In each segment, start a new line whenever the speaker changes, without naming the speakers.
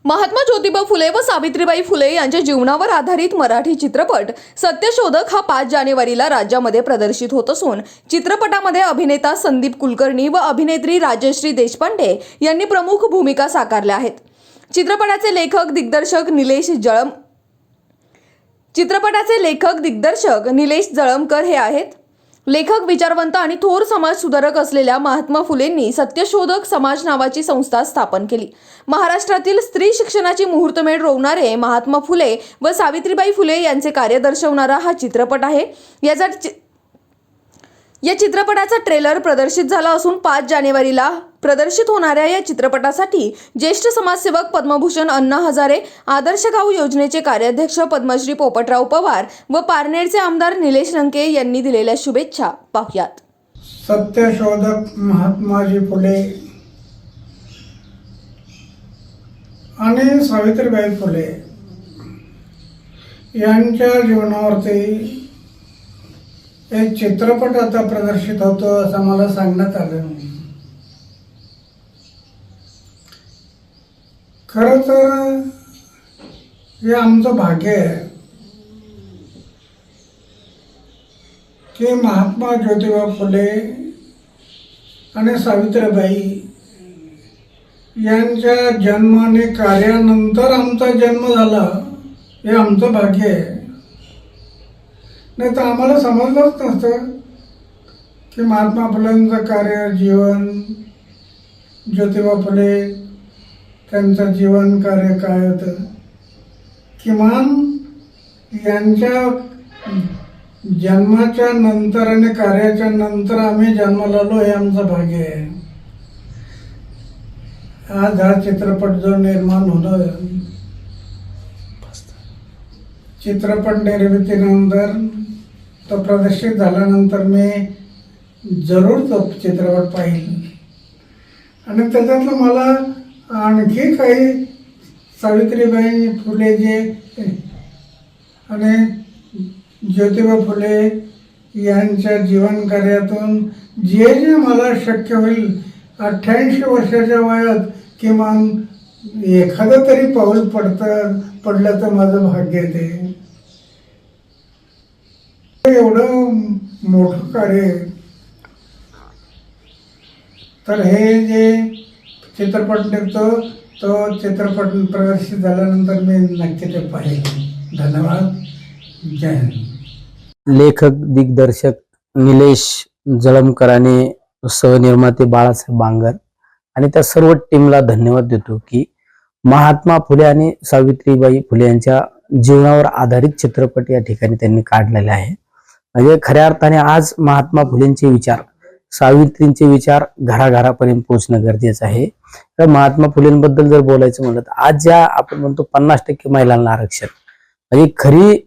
महात्मा ज्योतिबा फुले व सावित्रीबाई फुले यांच्या जीवनावर आधारित मराठी चित्रपट सत्यशोधक हा 5 जानेवारीला राज्यामध्ये प्रदर्शित होत असून चित्रपटामध्ये अभिनेता संदीप कुलकर्णी व अभिनेत्री राजश्री देशपांडे यांनी प्रमुख भूमिका साकारल्या आहेत। चित्रपटाचे लेखक निलेश जळमकर हे आहेत। लेखक विचारवंत आणि थोर समाज सुधारक असलेल्या महात्मा फुलेंनी सत्यशोधक समाज नावाची संस्था स्थापन केली। महाराष्ट्रातील स्त्री शिक्षणाची मुहूर्तमेढ रोवणारे महात्मा फुले व सावित्रीबाई फुले यांचे कार्य दर्शवणारा हा चित्रपट आहे। या चित्रपटाचा ट्रेलर प्रदर्शित झाला असून 5 जानेवारीला प्रदर्शित होणाऱ्या या चित्रपटासाठी ज्येष्ठ समाजसेवक पद्मभूषण अण्णा हजारे, आदर्श गाव योजनेचे कार्याध्यक्ष पद्मश्री पोपटराव पवार व पारनेरचे आमदार निलेश लंके यांनी दिलेल्या शुभेच्छा पाहुयात।
सत्यशोधक महात्माजी फुले आणि सावित्रीबाई फुले यांच्या जीवनावरती एक चित्रपट आता प्रदर्शित होतो असं मला सांगण्यात आलं। खरं तर हे आमचं भाग्य आहे की महात्मा ज्योतिबा फुले आणि सावित्रीबाई यांच्या जन्म आणि कार्यानंतर आमचा जन्म झाला, हे आमचं भाग्य आहे। नाही तर आम्हाला समजलंच नसतं की महात्मा फुलेंचं कार्य, जीवन, ज्योतिबा फुले त्यांचं जीवन कार्य काय होतं। किमान यांच्या जन्माच्या नंतर आणि कार्याच्या नंतर आम्ही जन्माला आलो, हे आमचं भाग्य आहे। आज हा चित्रपट जो निर्माण होणार, चित्रपट निर्मितीनंतर तो प्रदर्शित झाल्यानंतर मी जरूर तो चित्रपट पाहिल आणि त्याच्यातलं मला आणखी काही सावित्रीबाई फुले जे आणि ज्योतिबा फुले यांच्या जीवन कार्यातून जे जे मला शक्य होईल 88 वर्षाच्या वयात किमान एखादं तरी पाऊल पडलं तर माझं भाग्य आहे। एवढं मोठं कार्य, तर हे जे चित्रपट निघतो तो चित्रपट प्रदर्शित झाल्यानंतर मी नक्की ते पाहिजे। धन्यवाद, जय हिंद।
लेखक दिग्दर्शक निलेश जळमकर आणि सहनिर्माते बाळासाहेब बांगर आणि त्या सर्व टीमला धन्यवाद देतो की महात्मा फुले आणि सावित्रीबाई फुले यांच्या जीवनावर आधारित चित्रपट या ठिकाणी त्यांनी काढलेले आहे। म्हणजे खऱ्या अर्थाने आज महात्मा फुलेंचे विचार, सावित्रींचे विचार घराघरापर्यंत पोहोचणं गरजेचं आहे। तर महात्मा फुलेंबद्दल जर बोलायचं म्हणलं तर आज ज्या आपण म्हणतो 50% महिलांना आरक्षण, म्हणजे खरी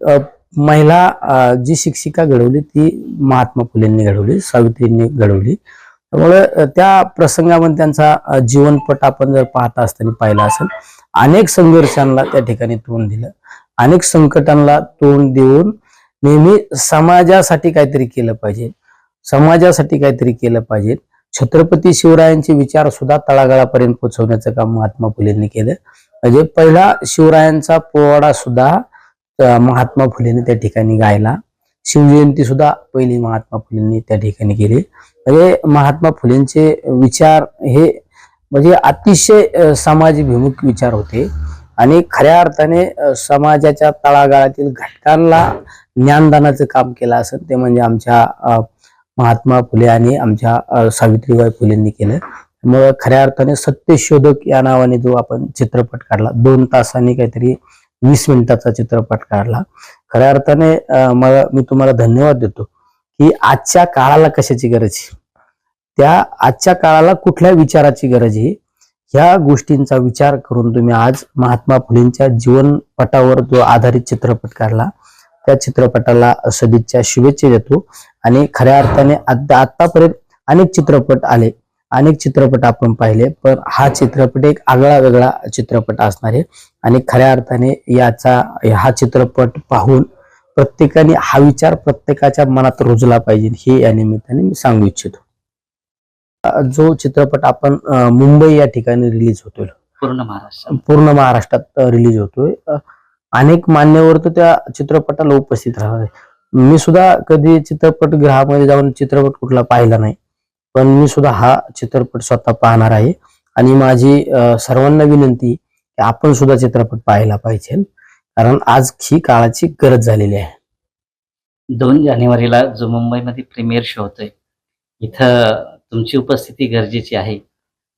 महिला जी शिक्षिका घडवली ती महात्मा फुलेंनी घडवली, सावित्रींनी घडवली। त्यामुळे त्या प्रसंगामध्ये त्यांचा जीवनपट आपण जर पाहता असताना पाहिला असेल, अनेक संघर्षांना त्या ठिकाणी तोंड दिलं, अनेक संकटांना तोंड देऊन नेहमी समाजासाठी काहीतरी केलं पाहिजे, समाजासाठी काहीतरी केलं पाहिजे। छत्रपती शिवरायांचे विचार सुद्धा तळागाळापर्यंत पोहोचवण्याचं काम महात्मा फुलेंनी केलं। म्हणजे पहिला शिवरायांचा पोवाडा सुद्धा महात्मा फुलेंनी त्या ठिकाणी गायला, शिवजयंती सुद्धा पहिली महात्मा फुलेंनी त्या ठिकाणी केली। म्हणजे महात्मा फुलेंचे विचार हे म्हणजे अतिशय समाजभिमुख विचार होते आणि खऱ्या अर्थाने समाजाच्या तळागाळातील घटकांना ज्ञानदानाचं काम केलं असेल ते म्हणजे आमच्या महात्मा फुले आणि आमच्या सावित्रीबाई फुलेंनी केलं। त्यामुळे खऱ्या अर्थाने सत्यशोधक या नावाने जो आपण चित्रपट काढला, 2 तासांनी काहीतरी 20 मिनिटाचा चित्रपट काढला। खऱ्या अर्थाने मी तुम्हाला धन्यवाद देतो की आजच्या काळाला कशाची गरज आहे, त्या आजच्या काळाला कुठल्या विचाराची गरज आहे, ह्या गोष्टींचा विचार करून तुम्ही आज महात्मा फुलेंच्या जीवनपटावर जो आधारित चित्रपट काढला त्या चित्रपटाला सदिच्छा, शुभेच्छा देतो। आणि खऱ्या अर्थाने आतापर्यंत अनेक चित्रपट आले, अनेक चित्रपट आपण पाहिले, पण हा चित्रपट एक आगळा वेगळा चित्रपट असणार आहे आणि खऱ्या अर्थाने हा चित्रपट पाहून प्रत्येकाने हा विचार प्रत्येकाच्या मनात रुजला पाहिजे, हे या निमित्ताने मी सांगू इच्छितो। जो चित्रपट आपण मुंबई या ठिकाणी रिलीज होतोय पूर्ण महाराष्ट्रात रिलीज होतोय. अनेक मान्यवर तर त्या चित्रपटाला उपस्थित राहणार आहे. मी सुद्धा कधी चित्रपटगृहामध्ये जाऊन चित्रपट कुठला पाहिला नाही, पण मी सुद्धा हा चित्रपट स्वतः पाहणार आहे. आणि माझी सर्वांना विनंती की आपण सुद्धा चित्रपट पाहायला पाहिजे, कारण आज ही काळाची गरज झालेली आहे.
2 जानेवारीला जो मुंबईमध्ये प्रीमियर शो होतोय, इथं तुमची उपस्थिती गरजेची आहे.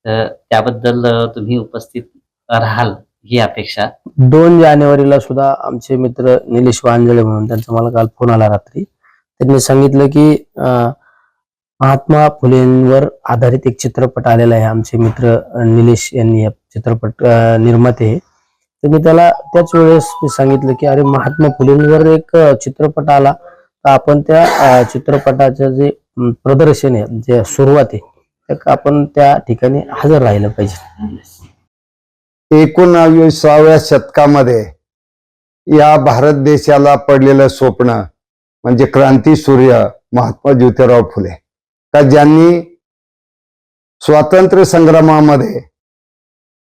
तर त्याबद्दल तुम्ही उपस्थित राहाल ही अपेक्षा.
2 जानेवारीला सुद्धा आमचे मित्र निलेश वांजळे म्हणून, त्यांचा मला काल फोन आला रात्री. त्यांनी सांगितलं की महात्मा फुलेंवर आधारित एक चित्रपट आलेला आहे. आमचे मित्र निलेश यांनी या चित्रपट निर्माते आहे. तर मी त्याला त्याच वेळेस मी सांगितलं की अरे, महात्मा फुलेंवर एक चित्रपट आला, तर आपण त्या चित्रपटाचं जे प्रदर्शन आहे, जे सुरुवात आहे, आपण त्या ठिकाणी हजर राहिलं पाहिजे.
19व्या शतकामध्ये या भारत देशाला पडलेलं स्वप्न म्हणजे क्रांती सूर्य महात्मा ज्योतिराव फुले, का ज्यांनी स्वातंत्र्य संग्रामामध्ये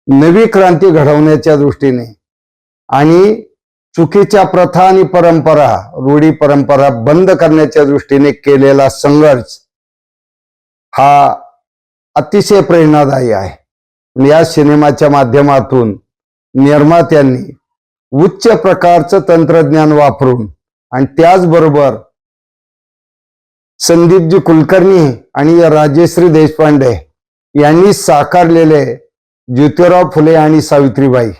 नवी क्रांती घडवण्याच्या दृष्टीने आणि चुकीच्या प्रथा आणि परंपरा, रूढी परंपरा बंद करण्याच्या दृष्टीने केलेला संघर्ष हा अतिशय प्रेरणादायी आहे. या सिनेमाच्या माध्यमातून निर्मात्यांनी उच्च प्रकारचं तंत्रज्ञान वापरून आणि त्याचबरोबर संदीपजी कुलकर्णी आणि राजेश्री देशपांडे यांनी साकारलेले ज्योतिराव फुले आणि सावित्रीबाई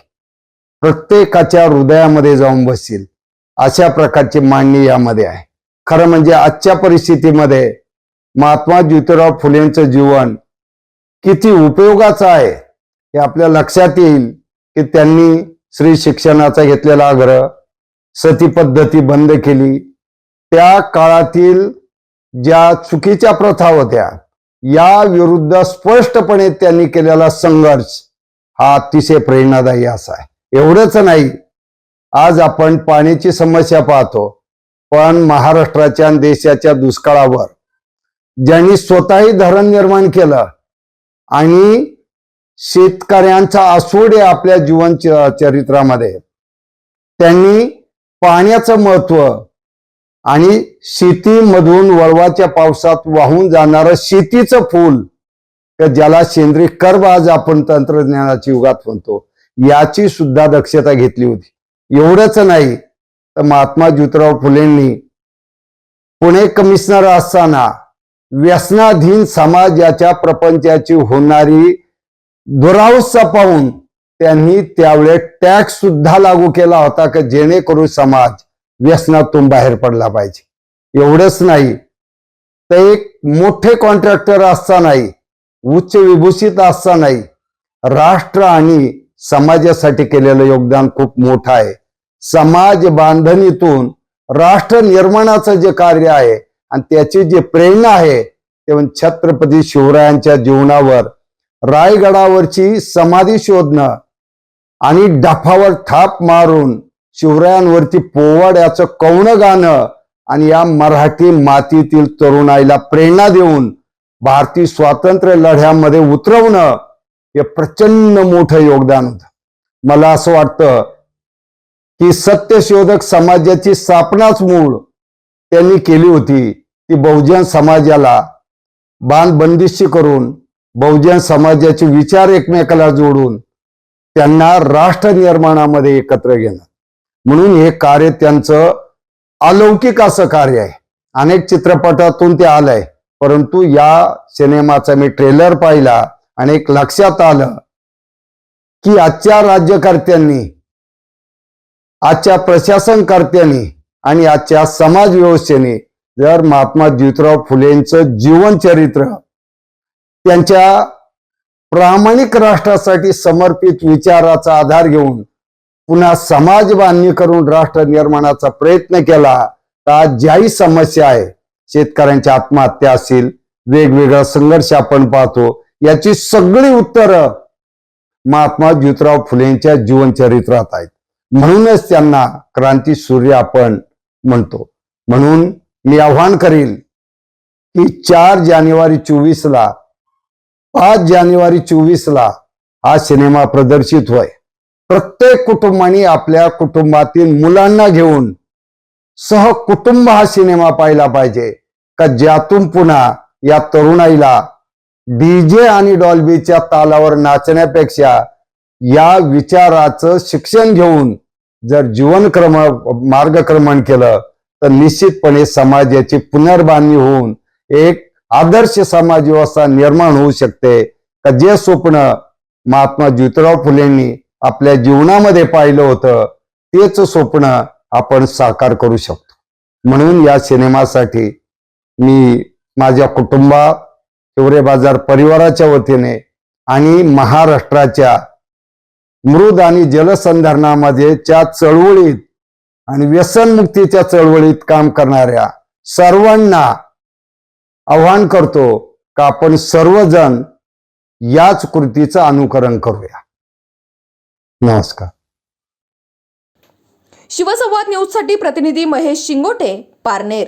प्रत्येकाच्या हृदयामध्ये जाऊन बसतील अशा प्रकारची मांडणी यामध्ये आहे. खरं म्हणजे आजच्या परिस्थितीमध्ये महात्मा ज्योतिराव फुलेंचं जीवन किती उपयोगाचं आहे हे आपल्या लक्षात येईल की त्यांनी स्त्री शिक्षणाचा घेतलेला आग्रह, सती पद्धती बंद केली, त्या काळातील ज्या चुकीच्या प्रथा होत्या या विरुद्ध स्पष्टपणे त्यांनी केलेला संघर्ष हा अतिशय प्रेरणादायी असा आहे. एवढंच नाही, आज आपण पाण्याची समस्या पाहतो, पण महाराष्ट्राच्या आणि देशाच्या दुष्काळावर ज्यांनी स्वतःही धरण निर्माण केलं आणि शेतकऱ्यांचा आसूड आपल्या जीवन चरित्रामध्ये, त्यांनी पाण्याचं महत्व आणि शेतीमधून वळवाच्या पावसात वाहून जाणारं शेतीचं फूल, ज्याला सेंद्रिय कर्ब आज आपण तंत्रज्ञानाच्या युगात म्हणतो, याची सुद्धा दक्षता घेतली होती. एवढंच नाही तर महात्मा ज्योतिराव फुलेंनी पुणे कमिशनर असताना व्यसनाधीन समाजाच्या प्रपंचाची होणारी दुरावस्था पाहून त्यांनी त्यावेळेस टॅक्स सुद्धा लागू केला होता की जेणेकरून समाज व्यसनातून बाहेर पडला पाहिजे. एवढंच नाही तर एक मोठे कॉन्ट्रॅक्टर असतानाही, उच्च विभूषित असतानाही राष्ट्र आणि समाजासाठी केलेलं योगदान खूप मोठं आहे. समाज बांधणीतून राष्ट्र निर्माणाचं जे कार्य आहे आणि त्याची जी प्रेरणा आहे ते म्हणजे छत्रपती शिवरायांच्या जीवनावर रायगडावरची समाधी शोधणं आणि डफावर थाप मारून शिवरायांवरती पोवाड्याचं कवणं गाणं आणि या मराठी मातीतील तरुणाईला प्रेरणा देऊन भारतीय स्वातंत्र्य लढ्यामध्ये उतरवणं हे प्रचंड मोठं योगदान होतं. मला असं वाटतं की सत्यशोधक समाजाची स्थापनाच मूळ त्यांनी केली होती. ती बहुजन समाजाला बांधबंदिशी करून, बहुजन समाजाचे विचार एकमेकाला जोडून त्यांना राष्ट्र निर्माणामध्ये एकत्र घेणं, म्हणून हे कार्य त्यांचं अलौकिक असं कार्य आहे. अनेक चित्रपटातून ते आलंय, परंतु या सिनेमाचा मी ट्रेलर पाहिला आणि एक लक्षात आलं की आजच्या राज्यकर्त्यांनी, आजच्या प्रशासनकर्त्यांनी आणि आजच्या समाज व्यवस्थेने जर महात्मा ज्योतिराव फुलेंचं जीवनचरित्र, त्यांच्या प्रामाणिक राष्ट्रासाठी समर्पित विचाराचा आधार घेऊन पुन्हा समाज बांधणी करून राष्ट्र निर्माणाचा प्रयत्न केला तर आज ज्याही समस्या आहे, शेतकऱ्यांच्या आत्महत्या असतील, वेगवेगळा संघर्ष आपण पाहतो, याची सगळी उत्तरं महात्मा ज्योतिराव फुलेंच्या जीवनचरित्रात आहेत. म्हणूनच त्यांना क्रांती सूर्य आपण म्हणतो. म्हणून मी आव्हान करील की 4 जानेवारी 24 ला, 5 जानेवारी 24 ला हा सिनेमा प्रदर्शित होय. प्रत्येक कुटुंबाने आपल्या कुटुंबातील मुलांना घेऊन सहकुटुंब हा सिनेमा पाहिला पाहिजे, का ज्यातून पुन्हा या तरुणाईला डीजे आणि डॉल्बीच्या तालावर नाचण्यापेक्षा या विचाराचं शिक्षण घेऊन जर मार्गक्रमण केलं तर निश्चितपणे समाजाची पुनर्बांधणी होऊन एक आदर्श समाज व्यवस्था निर्माण होऊ शकते. का जे स्वप्न महात्मा ज्योतिराव फुलेंनी आपल्या जीवनामध्ये पाहिलं होतं तेच स्वप्न आपण साकार करू शकतो. म्हणून या सिनेमासाठी मी माझ्या कुटुंबात, हिवरे बाजार परिवाराच्या वतीने आणि महाराष्ट्राच्या मृद आणि जलसंधारणामध्ये चळवळीत आणि व्यसनमुक्तीच्या चळवळीत काम करणाऱ्या सर्वांना आवाहन करतो का आपण सर्वजण याच कृतीचं अनुकरण करूया. नमस्कार.
शिवसंवाद न्यूजसाठी प्रतिनिधी महेश शिंगोटे, पारनेर.